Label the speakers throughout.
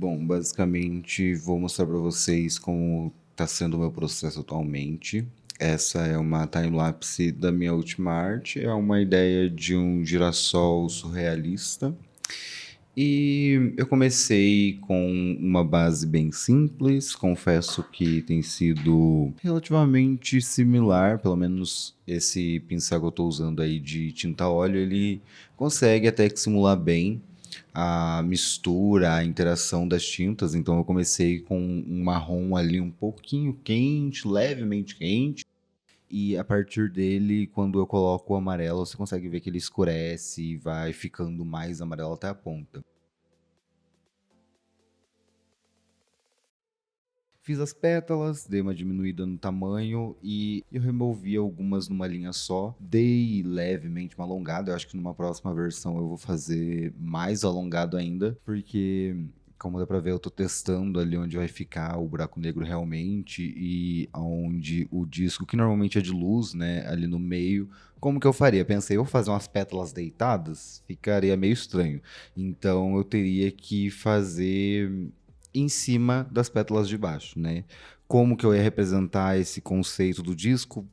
Speaker 1: Bom, basicamente vou mostrar para vocês como está sendo o meu processo atualmente. Essa é uma time-lapse da minha última arte, é uma ideia de um girassol surrealista. E eu comecei com uma base bem simples, confesso que tem sido relativamente similar, pelo menos esse pincel que eu estou usando aí de tinta óleo, ele consegue até que simular bem a mistura, a interação das tintas. Então eu comecei com um marrom ali um pouquinho quente, levemente quente, e a partir dele, quando eu coloco o amarelo, você consegue ver que ele escurece e vai ficando mais amarelo até a ponta. Fiz as pétalas, dei uma diminuída no tamanho e eu removi algumas numa linha só. Dei levemente uma alongada, eu acho que numa próxima versão eu vou fazer mais alongado ainda, porque como dá pra ver, eu tô testando ali onde vai ficar o buraco negro realmente e onde o disco, que normalmente é de luz, né, ali no meio, como que eu faria? Pensei, eu vou fazer umas pétalas deitadas, ficaria meio estranho. Então eu teria que fazer em cima das pétalas de baixo, né? Como que eu ia representar esse conceito do disco?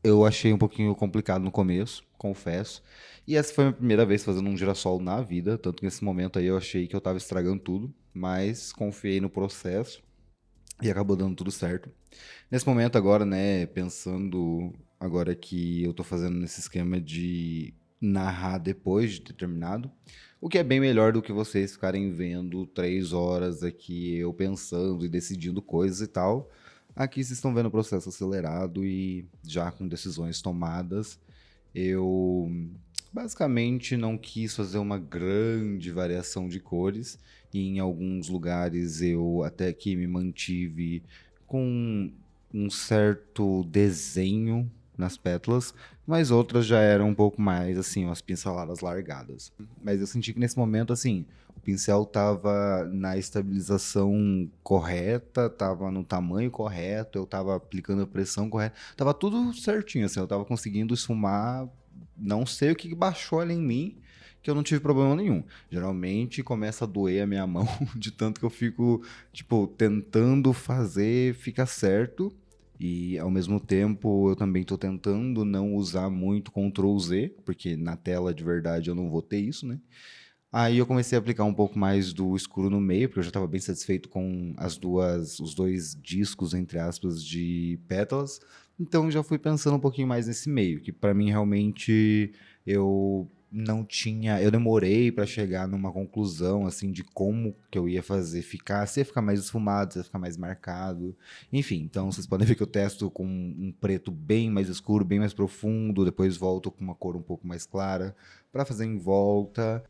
Speaker 1: Eu achei um pouquinho complicado no começo, confesso. E essa foi a minha primeira vez fazendo um girassol na vida, tanto que nesse momento aí eu achei que eu tava estragando tudo, mas confiei no processo e acabou dando tudo certo. Nesse momento agora, né, pensando agora que eu tô fazendo nesse esquema de narrar depois de ter terminado, o que é bem melhor do que vocês ficarem vendo 3 horas aqui eu pensando e decidindo coisas e tal. Aqui vocês estão vendo o processo acelerado e já com decisões tomadas. Eu basicamente não quis fazer uma grande variação de cores e em alguns lugares eu até que me mantive com um certo desenho nas pétalas, mas outras já eram um pouco mais assim, umas pinceladas largadas. Mas eu senti que nesse momento assim, o pincel tava na estabilização correta, tava no tamanho correto, eu tava aplicando a pressão correta, tava tudo certinho assim, eu tava conseguindo esfumar, não sei o que baixou ali em mim, que eu não tive problema nenhum. Geralmente começa a doer a minha mão de tanto que eu fico, tipo, tentando fazer ficar certo. E ao mesmo tempo eu também estou tentando não usar muito Ctrl Z, porque na tela de verdade eu não vou ter isso, né? Aí eu comecei a aplicar um pouco mais do escuro no meio, porque eu já estava bem satisfeito com os dois discos, entre aspas, de pétalas. Então já fui pensando um pouquinho mais nesse meio, que para mim realmente eu não tinha, eu demorei para chegar numa conclusão assim de como que eu ia fazer ficar, se ia ficar mais esfumado, se ia ficar mais marcado. Enfim, então vocês podem ver que eu testo com um preto bem mais escuro, bem mais profundo, depois volto com uma cor um pouco mais clara para fazer em volta.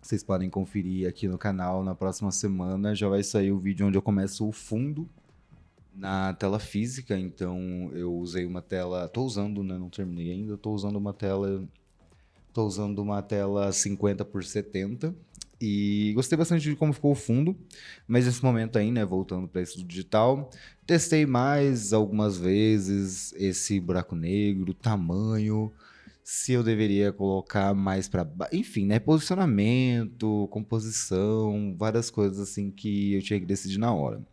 Speaker 1: Vocês podem conferir aqui no canal na próxima semana. Já vai sair o vídeo onde eu começo o fundo na tela física. Então eu usei uma tela. Tô usando, né? Não terminei ainda. Tô usando uma tela. Tô usando uma tela 50 por 70. E gostei bastante de como ficou o fundo. Mas nesse momento aí, né? Voltando para isso do digital. Testei mais algumas vezes esse buraco negro, tamanho, se eu deveria colocar mais para, enfim, né, posicionamento, composição, várias coisas assim que eu tinha que decidir na hora.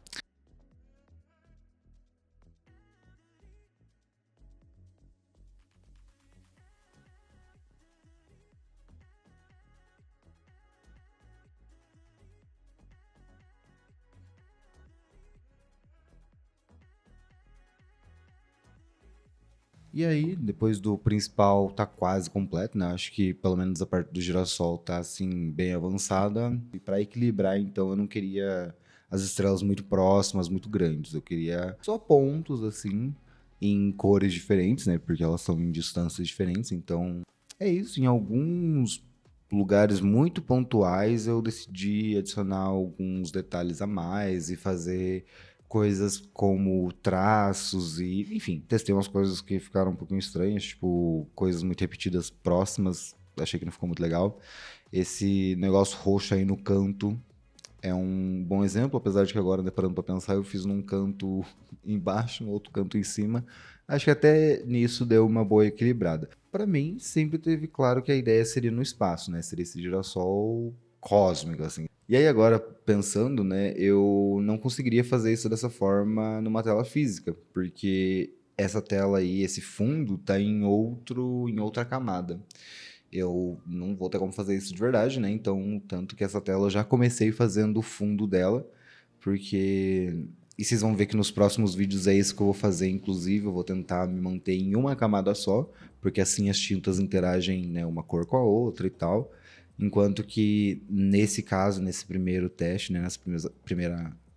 Speaker 1: E aí, depois do principal tá quase completo, né? Acho que pelo menos a parte do girassol tá assim bem avançada. E para equilibrar, então, eu não queria as estrelas muito próximas, muito grandes. Eu queria só pontos assim em cores diferentes, né? Porque elas são em distâncias diferentes. Então, é isso. Em alguns lugares muito pontuais, eu decidi adicionar alguns detalhes a mais e fazer coisas como traços e, enfim, testei umas coisas que ficaram um pouquinho estranhas, tipo, coisas muito repetidas próximas, achei que não ficou muito legal. Esse negócio roxo aí no canto é um bom exemplo, apesar de que agora, né, parando para pensar, eu fiz num canto embaixo, no outro canto em cima. Acho que até nisso deu uma boa equilibrada. Para mim, sempre teve claro que a ideia seria no espaço, né? Seria esse girassol cósmico, assim. E aí agora, pensando, né, eu não conseguiria fazer isso dessa forma numa tela física, porque essa tela aí, esse fundo, tá em outra camada. Eu não vou ter como fazer isso de verdade, né? Então, tanto que essa tela eu já comecei fazendo o fundo dela, porque. E vocês vão ver que nos próximos vídeos é isso que eu vou fazer, inclusive, eu vou tentar me manter em uma camada só, porque assim as tintas interagem, né, uma cor com a outra e tal. Enquanto que nesse caso, nesse primeiro teste, né,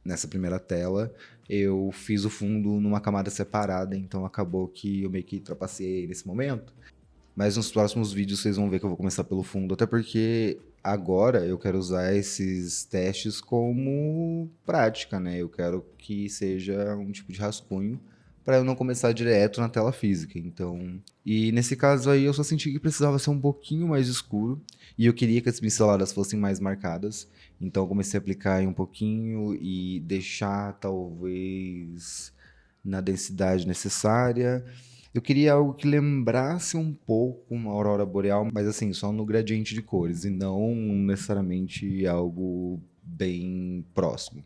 Speaker 1: nessa primeira tela, eu fiz o fundo numa camada separada, então acabou que eu meio que trapaceei nesse momento. Mas nos próximos vídeos vocês vão ver que eu vou começar pelo fundo, até porque agora eu quero usar esses testes como prática, né? Eu quero que seja um tipo de rascunho para eu não começar direto na tela física. Então, e nesse caso aí eu só senti que precisava ser um pouquinho mais escuro e eu queria que as pinceladas fossem mais marcadas. Então eu comecei a aplicar aí um pouquinho e deixar talvez na densidade necessária. Eu queria algo que lembrasse um pouco uma aurora boreal, mas assim, só no gradiente de cores e não necessariamente algo bem próximo.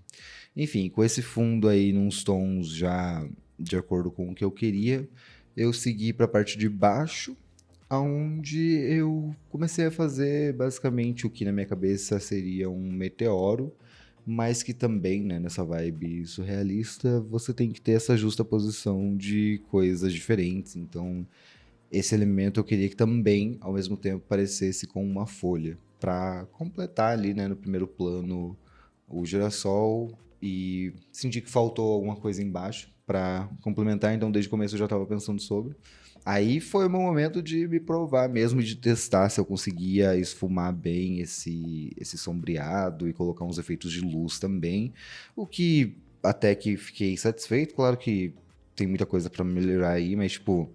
Speaker 1: Enfim, com esse fundo aí nos tons já de acordo com o que eu queria, eu segui para a parte de baixo, aonde eu comecei a fazer basicamente o que na minha cabeça seria um meteoro, mas que também, né, nessa vibe surrealista, você tem que ter essa justa posição de coisas diferentes. Então, esse elemento eu queria que também, ao mesmo tempo, parecesse com uma folha, para completar ali, né, no primeiro plano, o girassol e senti que faltou alguma coisa embaixo para complementar. Então, desde o começo eu já estava pensando sobre. Aí foi o meu momento de me provar mesmo, de testar se eu conseguia esfumar bem esse sombreado e colocar uns efeitos de luz também. O que até que fiquei satisfeito. Claro que tem muita coisa para melhorar aí, mas tipo,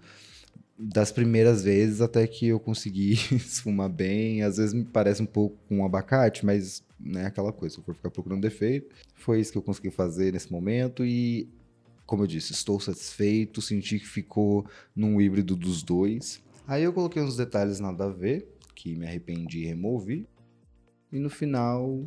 Speaker 1: das primeiras vezes até que eu consegui esfumar bem. Às vezes me parece um pouco com um abacate, mas não é aquela coisa. Se eu for ficar procurando defeito, foi isso que eu consegui fazer nesse momento e como eu disse, estou satisfeito, senti que ficou num híbrido dos dois. Aí eu coloquei uns detalhes nada a ver, que me arrependi e removi. E no final,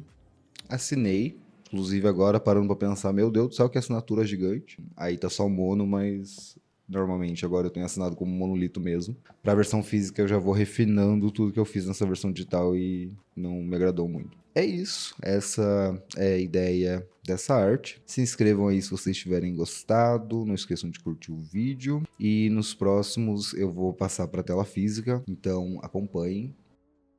Speaker 1: assinei. Inclusive agora parando pra pensar, meu Deus do céu, que assinatura gigante. Aí tá só mono, mas normalmente agora eu tenho assinado como monolito mesmo. Pra versão física eu já vou refinando tudo que eu fiz nessa versão digital e não me agradou muito. É isso, essa é a ideia dessa arte. Se inscrevam aí se vocês tiverem gostado, não esqueçam de curtir o vídeo. E nos próximos eu vou passar para tela física, então acompanhem.